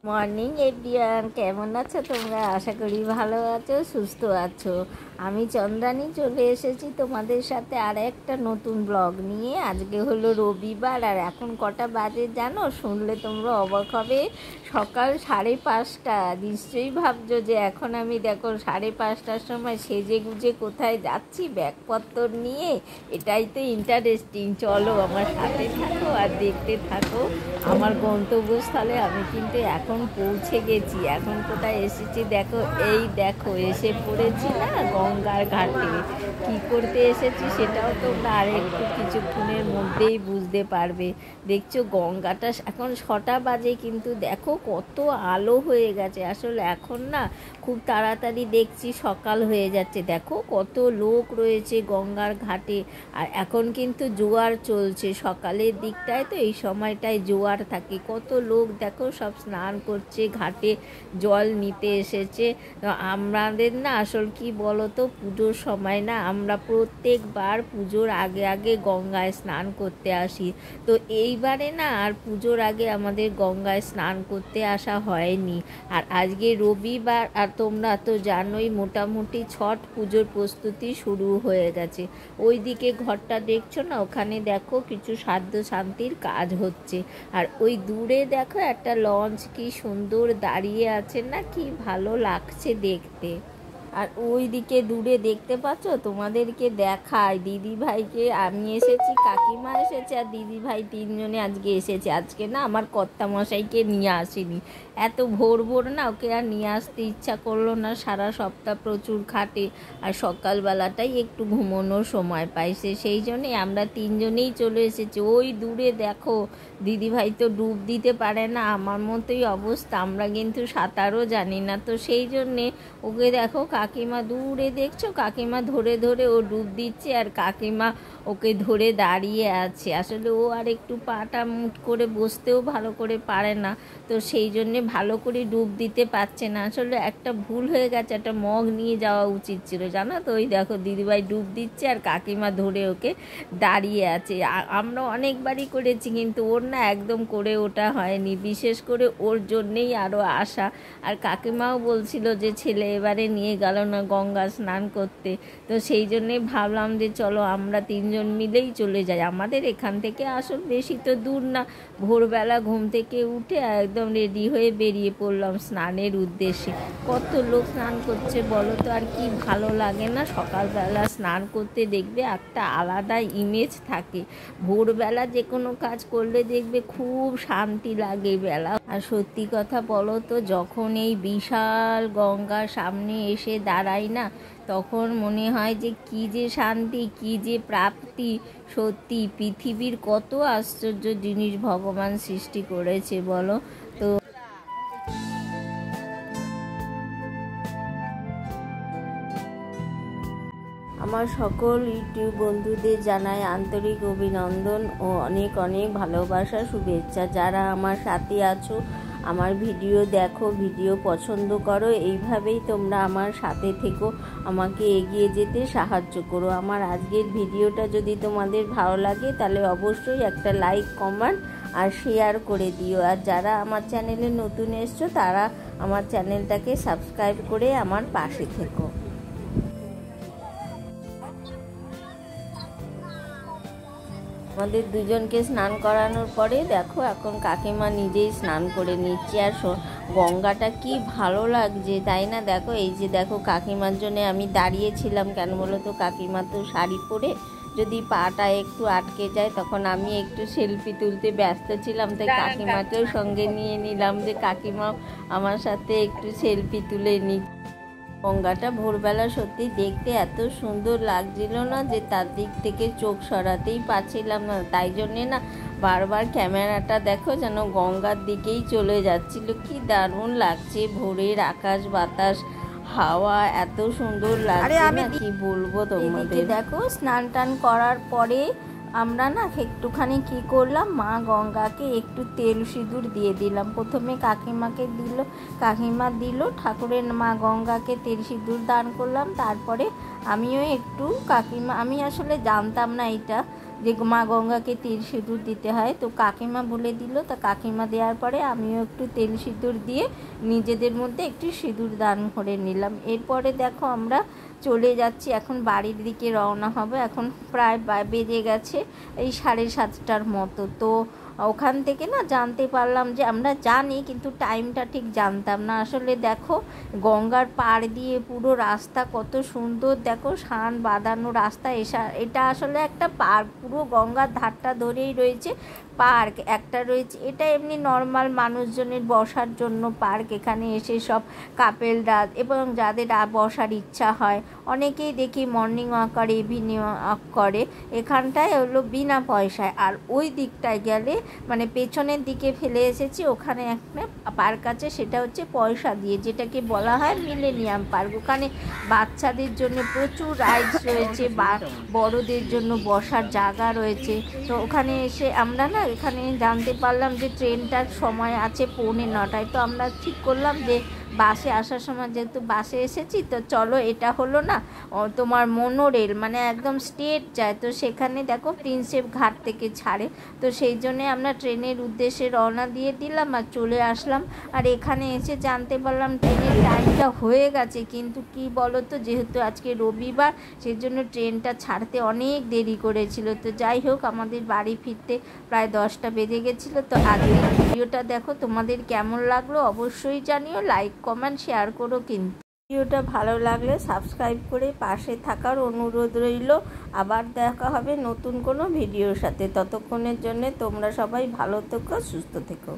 Morning everyone, কেমন আছো তোমরা? আশা করি ভালো আছো, সুস্থ আছো। আমি চন্দ্রানী চলে এসেছি তোমাদের সাথে আর একটা নতুন ব্লগ নিয়ে। আজকে হলো রবিবার আর এখন কটা বাজে জানো? শুনলে তোমরা অবাক হবে। সকাল 5:30। নিশ্চয়ই ভাবছো যে এখন আমি দেখো 5:30টার সময় সেজে গুজে কোথায় যাচ্ছি ব্যাগপত্র নিয়ে। এটাই তো ইন্টারেস্টিং। চলো আমার সাথে থাকো আর দেখতে থাকো আমার গন্তব্যস্থলে। আমি কিন্তু এখন পৌঁছে গেছি। এখন কোথায় এসেছি দেখো, এই দেখো এসে পড়েছি না গঙ্গার ঘাটে। কি করতে এসেছি সেটাও তোমরা আর একটু কিছুক্ষণের মধ্যেই বুঝতে পারবে। দেখছো গঙ্গাটা এখন 6টা বাজে, কিন্তু দেখো কত আলো হয়ে গেছে। আসলে এখন না খুব তাড়াতাড়ি দেখছি সকাল হয়ে যাচ্ছে। দেখো কত লোক রয়েছে গঙ্গার ঘাটে। আর এখন কিন্তু জোয়ার চলছে সকালের দিকটায়, তো এই সময়টায় জোয়ার থাকে। কত লোক দেখো সব স্নান করছে, ঘাটে জল নিতে এসেছে। তো আমাদের না আসল কি বলো তো, পুজোর সময় না আমরা প্রত্যেকবার পুজোর আগে আগে গঙ্গায় স্নান করতে আসি। তো এইবারে না আর পুজোর আগে আমাদের গঙ্গায় স্নান করতে আসা হয়নি। আর আজকে রবিবার, আর তোমরা তো জানোই মোটামুটি ছট পুজোর প্রস্তুতি শুরু হয়ে গেছে। ওই দিকে ঘরটা দেখছো না, ওখানে দেখো কিছু সাধ্য শান্তির কাজ হচ্ছে। আর ওই দূরে দেখো একটা লঞ্চ কি সুন্দর দাঁড়িয়ে আছে না, কি ভালো লাগছে দেখতে। আর ওই দিকে দূরে দেখতে পাচ্ছ, তোমাদেরকে দেখায় দিদি ভাইকে। আমি এসেছি, কাকিমা এসেছে আর দিদি ভাই, তিনজনে আজকে এসেছে। আজকে না আমার কর্তামশাইকে নিয়ে আসেনি। এত ভোর ভোর না ওকে আর নিয়ে আসতে ইচ্ছা করলো না। সারা সপ্তাহ প্রচুর খাটে আর সকালবেলাটাই একটু ঘুমানোর সময় পাইছে। সেই জন্যে আমরা তিনজনেই চলে এসেছি। ওই দূরে দেখো দিদিভাই তো ডুব দিতে পারে না, আমার মতোই অবস্থা। আমরা কিন্তু সাঁতারও জানি না, তো সেই জন্যে ওকে দেখো কাকিমা দূরে দেখছো, কাকিমা ধরে ধরে ও ডুব দিচ্ছে আর কাকিমা ওকে ধরে দাঁড়িয়ে আছে। আসলে ও আর একটু পাটা মুট করে বসতেও ভালো করে পারে না, তো সেই জন্যে ভালো করে ডুব দিতে পারছে না। আসলে একটা ভুল হয়ে গেছে, একটা মগ নিয়ে যাওয়া উচিত ছিল জানো তো। ওই দেখো দিদিভাই ডুব দিচ্ছে আর কাকিমা ধরে ওকে দাঁড়িয়ে আছে। আমরা অনেকবারই করেছি, কিন্তু ওর না একদম করে ওটা হয়নি। বিশেষ করে ওর জন্যেই আরও আশা। আর কাকিমাও বলছিল যে ছেলে এবারে নিয়ে গেল না গঙ্গা স্নান করতে, তো সেই জন্যেই ভাবলাম যে চলো আমরা তিনজন মিলেই চলে যাই। আমাদের এখান থেকে আসল বেশি তো দূর না। ভোরবেলা ঘুম থেকে উঠে একদম রেডি হয়ে বেরিয়ে পড়লাম স্নানের উদ্দেশ্যে। কত লোক স্নান করছে বলো তো, আর কি ভালো লাগে না সকালবেলা স্নান করতে। দেখবে একটা আলাদা ইমেজ থাকে। ভোরবেলা যে কোনো কাজ করলে দেখবে খুব শান্তি লাগে বেলা। আর সত্যি কথা বলো তো, যখন এই বিশাল গঙ্গার সামনে এসে দাঁড়াই না, তখন মনে হয় যে কি যে শান্তি, কি যে প্রাপ্তি। সত্যি পৃথিবীর কত আশ্চর্য জিনিস ভগবান সৃষ্টি করেছে বলো তো। আমার সকল ইউটিউব বন্ধুদের জানাই আন্তরিক অভিনন্দন ও অনেক অনেক ভালোবাসা, শুভেচ্ছা। যারা আমার সাথে আছো, আমার ভিডিও দেখো, ভিডিও পছন্দ করো, এইভাবেই তোমরা আমার সাথে থেকো, আমাকে এগিয়ে যেতে সাহায্য করো। আমার আজকের ভিডিওটা যদি তোমাদের ভালো লাগে তাহলে অবশ্যই একটা লাইক, কমেন্ট আর শেয়ার করে দিও। আর যারা আমার চ্যানেলে নতুন এসছো তারা আমার চ্যানেলটাকে সাবস্ক্রাইব করে আমার পাশে থেকো। আমাদের দুজনকে স্নান করানোর পরে দেখো এখন কাকিমা নিজেই স্নান করে নিচ্ছে। আর গঙ্গাটা কি ভালো লাগছে তাই না? দেখো এই যে দেখো কাকিমার জন্য আমি দাঁড়িয়েছিলাম কেন বলো তো, কাকিমা তো শাড়ি পরে যদি পাটা একটু আটকে যায়, তখন আমি একটু সেলফি তুলতে ব্যস্ত ছিলাম, তাই কাকিমাকেও সঙ্গে নিয়ে নিলাম যে কাকিমাও আমার সাথে একটু সেলফি তুলে নিই। গঙ্গাটা ভোরবেলা সত্যি দেখতে এত সুন্দর লাগছিল না যে তার দিক থেকে চোখ সরাতেই পারছিলাম না। তাই জন্যে না বারবার ক্যামেরাটা দেখো যেন গঙ্গার দিকেই চলে যাচ্ছিল। কি দারুণ লাগছে, ভোরের আকাশ বাতাস হাওয়া এত সুন্দর লাগছে না, কি বলবো তোমাদের। দেখো স্নান টান করার পরে আমরা না একটুখানি কি করলাম, মা গঙ্গাকে একটু তেল সিঁদুর দিয়ে দিলাম। প্রথমে কাকিমাকে দিল, কাকিমা দিল, ঠাকুরের মা গঙ্গাকে তেল সিঁদুর দান করলাম। তারপরে আমিও একটু কাকিমা, আমি আসলে জানতাম না এটা, যে মা গঙ্গাকে তেল সিঁদুর দিতে হয়। তো কাকিমা বলে দিল, তা কাকিমা দেওয়ার পরে আমিও একটু তেল সিঁদুর দিয়ে নিজেদের মধ্যে একটু সিঁদুর দান করে নিলাম। এরপরে দেখো আমরা চলে যাচ্ছি, এখন বাড়ির দিকে রওনা হবে। এখন প্রায় বেজে গেছে এই 7:30টার মতো। তো ওখান থেকে না জানতে পারলাম যে আমরা জানি কিন্তু টাইমটা ঠিক জানতাম না। আসলে দেখো গঙ্গার পাড় দিয়ে পুরো রাস্তা কত সুন্দর, দেখো শান বাঁধানো রাস্তা। এটা আসলে একটা পার্ক, পুরো গঙ্গার ধারটা ধরেই রয়েছে পার্ক একটা রয়েছে। এটা এমনি নর্মাল মানুষজনের বসার জন্য পার্ক। এখানে এসে সব কাপেলরা এবং যাদের বসার ইচ্ছা হয় অনেকেই দেখি মর্নিং ওয়াক করে, ইভিনিং ওয়াক করে। এখানটায় হলো বিনা পয়সায়। আর ওই দিকটায় গেলে মানে পেছনের দিকে ফেলে এসেছি, ওখানে একটা পার্ক আছে, সেটা হচ্ছে পয়সা দিয়ে, যেটাকে বলা হয় মিলেনিয়াম পার্ক। ওখানে বাচ্চাদের জন্য প্রচুর রাইডস রয়েছে, বা বড়দের জন্য বসার জায়গা রয়েছে। তো ওখানে এসে আমরা না এখানে জানতে পারলাম যে ট্রেনটার সময় আছে 9:45। তো আমরা ঠিক করলাম যে বাসে আসার সময় যেহেতু বাসে এসেছি, তো চলো এটা হলো না তোমার মোনোরেল, মানে একদম স্ট্রেট যায়। তো সেখানে দেখো প্রিন্সেপ ঘাট থেকে ছাড়ে। তো সেই জন্যে আমরা ট্রেনের উদ্দেশ্যে রওনা দিয়ে দিলাম আর চলে আসলাম। আর এখানে এসে জানতে পারলাম ট্রেনের টাইমটা হয়ে গেছে, কিন্তু কি বলো তো, যেহেতু আজকে রবিবার সেই জন্য ট্রেনটা ছাড়তে অনেক দেরি করেছিল। তো যাই হোক আমাদের বাড়ি ফিরতে প্রায় 10টা বেজে গেছিলো। তো আজকের ভিডিওটা দেখো তোমাদের কেমন লাগলো অবশ্যই জানিও, লাইক কমেন্ট শেয়ার করো। কিন্তু ভিডিওটা ভালো লাগলে সাবস্ক্রাইব করে পাশে থাকার অনুরোধ রইল। আবার দেখা হবে নতুন কোনো ভিডিওর সাথে। ততক্ষণের জন্য তোমরা সবাই ভালো থেকো, সুস্থ থেকো।